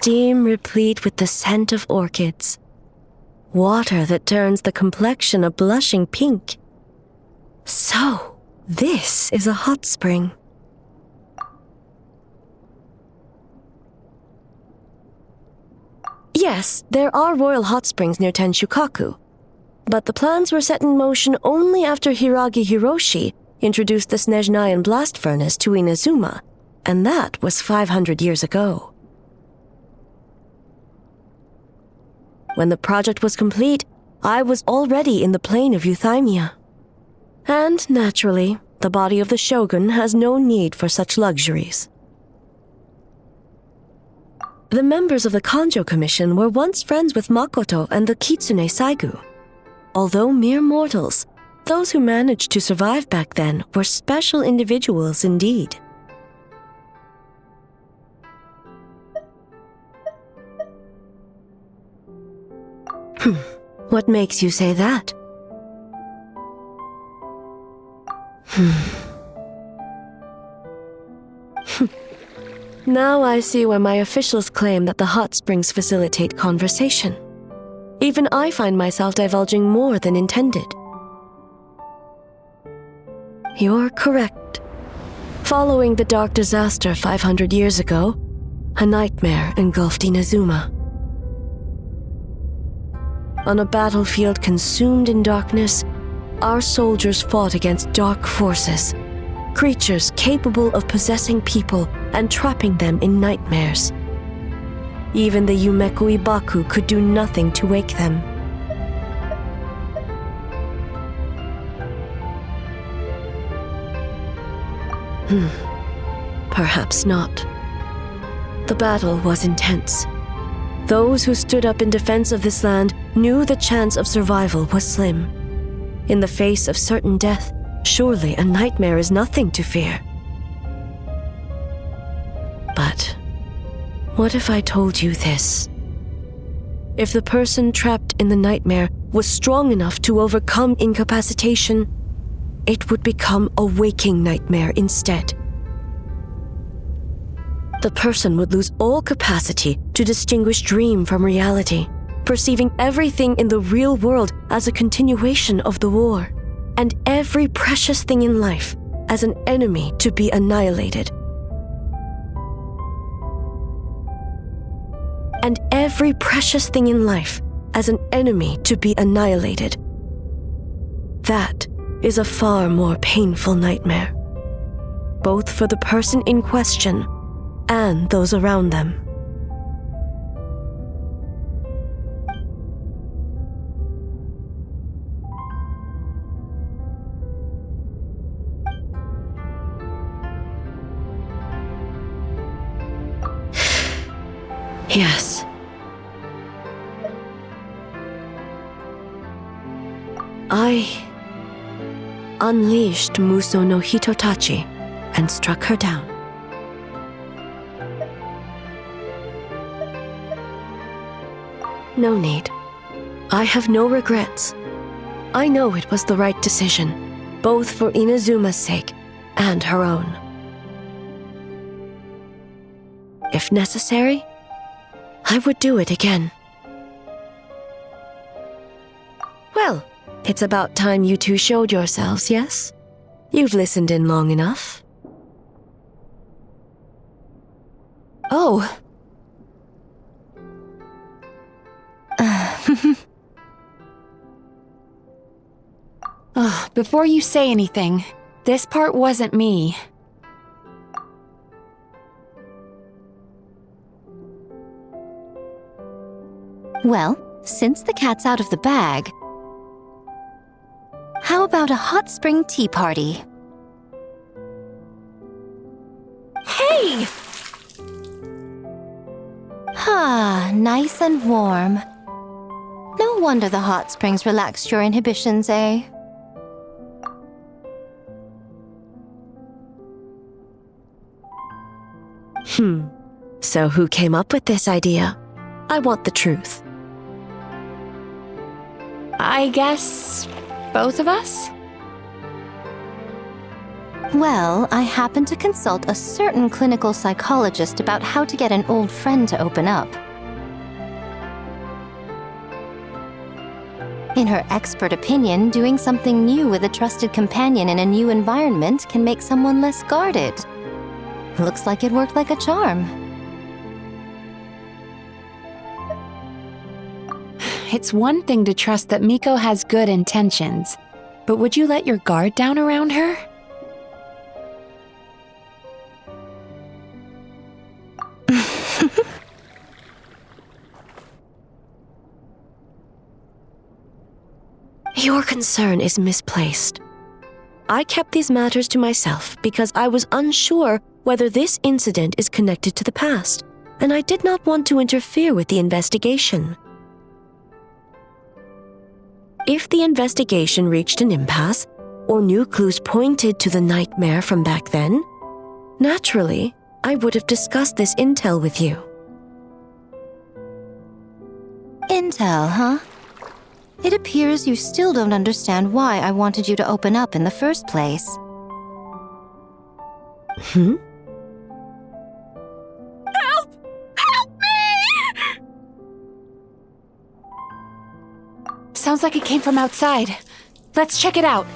steam replete with the scent of orchids, water that turns the complexion a blushing pink. So, this is a hot spring. Yes, there are royal hot springs near Tenshukaku, but the plans were set in motion only after Hiragi Hiroshi introduced the Snezhnayan blast furnace to Inazuma, and that was 500 years ago. When the project was complete, I was already in the plain of Euthymia. And, naturally, the body of the shogun has no need for such luxuries. The members of the Kanjo Commission were once friends with Makoto and the Kitsune Saigu. Although mere mortals, those who managed to survive back then were special individuals indeed. What makes you say that? Now I see why my officials claim that the hot springs facilitate conversation. Even I find myself divulging more than intended. You're correct. Following the dark disaster 500 years ago, a nightmare engulfed Inazuma. On a battlefield consumed in darkness, our soldiers fought against dark forces, creatures capable of possessing people and trapping them in nightmares. Even the Yumeku Ibaku could do nothing to wake them. Perhaps not. The battle was intense. Those who stood up in defense of this land knew the chance of survival was slim. In the face of certain death, surely a nightmare is nothing to fear. But what if I told you this? If the person trapped in the nightmare was strong enough to overcome incapacitation, it would become a waking nightmare instead. The person would lose all capacity to distinguish dream from reality, perceiving everything in the real world as a continuation of the war, and every precious thing in life as an enemy to be annihilated. And every precious thing in life as an enemy to be annihilated. That is a far more painful nightmare, both for the person in question and those around them. Yes. I unleashed Muso no Hitotachi and struck her down. No need. I have no regrets. I know it was the right decision, both for Inazuma's sake and her own. If necessary, I would do it again. Well, it's about time you two showed yourselves, yes? You've listened in long enough. Oh. Before you say anything, this part wasn't me. Well, since the cat's out of the bag, how about a hot spring tea party? Hey! Ah, nice and warm. No wonder the hot springs relaxed your inhibitions, eh? So who came up with this idea? I want the truth. I guess both of us? Well, I happened to consult a certain clinical psychologist about how to get an old friend to open up. In her expert opinion, doing something new with a trusted companion in a new environment can make someone less guarded. Looks like it worked like a charm. It's one thing to trust that Miko has good intentions, but would you let your guard down around her? Your concern is misplaced. I kept these matters to myself because I was unsure whether this incident is connected to the past, and I did not want to interfere with the investigation. If the investigation reached an impasse, or new clues pointed to the nightmare from back then, naturally, I would have discussed this intel with you. Intel, huh? It appears you still don't understand why I wanted you to open up in the first place. Help! Help me! Sounds like it came from outside. Let's check it out.